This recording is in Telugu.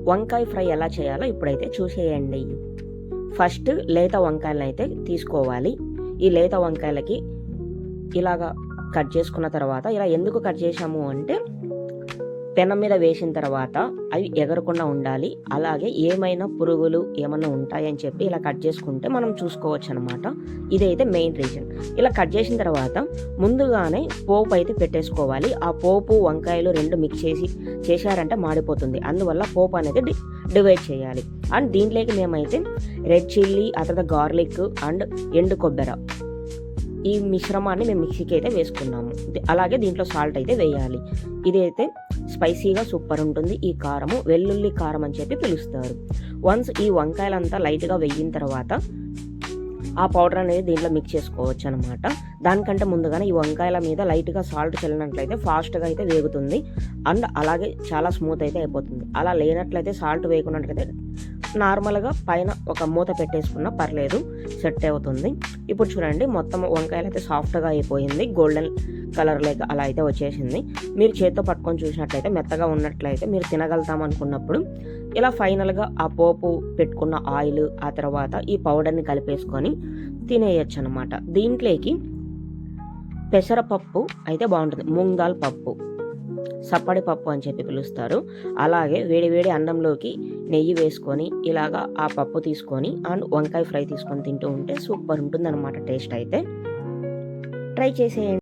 వంకాయ ఫ్రై ఎలా చేయాలో ఇప్పుడైతే చూసేయండి. ఫస్ట్ లేత వంకాయలను అయితే తీసుకోవాలి. ఈ లేత వంకాయలకి ఇలాగా కట్ చేసుకున్న తర్వాత, ఇలా ఎందుకు కట్ చేసాము అంటే పెనం మీద వేసిన తర్వాత అవి ఎగరకుండా ఉండాలి, అలాగే ఏమైనా పురుగులు ఏమన్నా ఉంటాయని చెప్పి ఇలా కట్ చేసుకుంటే మనం చూసుకోవచ్చు అనమాట. ఇదైతే మెయిన్ రీజన్. ఇలా కట్ చేసిన తర్వాత ముందుగానే పోపు అయితే పెట్టేసుకోవాలి. ఆ పోపు వంకాయలు రెండు మిక్స్ చేశారంటే మాడిపోతుంది. అందువల్ల పోపు అనేది డివైడ్ చేయాలి. అండ్ దీంట్లోకి మేమైతే రెడ్ చిల్లీ, ఆ తర్వాత గార్లిక్ అండ్ ఎండు కొబ్బరి ఈ మిశ్రమాన్ని మేము మిక్సీకి అయితే వేసుకున్నాము. అలాగే దీంట్లో సాల్ట్ అయితే వేయాలి. ఇదైతే స్పైసీగా సూపర్ ఉంటుంది. ఈ కారము వెల్లుల్లి కారం అని చెప్పి పిలుస్తారు. వన్స్ ఈ వంకాయలంతా లైట్గా వేగిన తర్వాత ఆ పౌడర్ అనేది దీంట్లో మిక్స్ చేసుకోవచ్చు అనమాట. దానికంటే ముందుగానే ఈ వంకాయల మీద లైట్గా సాల్ట్ చల్లినట్లయితే ఫాస్ట్గా అయితే వేగుతుంది అండ్ అలాగే చాలా స్మూత్ అయితే అయిపోతుంది. అలా లేనట్లయితే సాల్ట్ వేయకున్నట్లయితే నార్మల్గా పైన ఒక మూత పెట్టేసుకున్నా పర్లేదు, సెట్ అవుతుంది. ఇప్పుడు చూడండి, మొత్తం వంకాయలు అయితే సాఫ్ట్గా అయిపోయింది, గోల్డెన్ కలర్ లేక అలా అయితే వచ్చేసింది. మీరు చేత్తో పట్టుకొని చూసినట్లయితే మెత్తగా ఉన్నట్లయితే మీరు తినగలుగుతాం అనుకున్నప్పుడు ఇలా ఫైనల్గా ఆ పోపు పెట్టుకున్న ఆయిల్, ఆ తర్వాత ఈ పౌడర్ని కలిపేసుకొని తినేయచ్చు అనమాట. దీంట్లోకి పెసరపప్పు అయితే బాగుంటుంది, మూంగ్ దాల్ పప్పు, సప్పడి పప్పు అని చెప్పి పిలుస్తారు. అలాగే వేడి అన్నంలోకి నెయ్యి వేసుకొని ఇలాగా ఆ పప్పు తీసుకొని అండ్ వంకాయ ఫ్రై తీసుకొని తింటూ ఉంటే సూపర్ ఉంటుంది అనమాట. టేస్ట్ అయితే ట్రై చేసేయండి.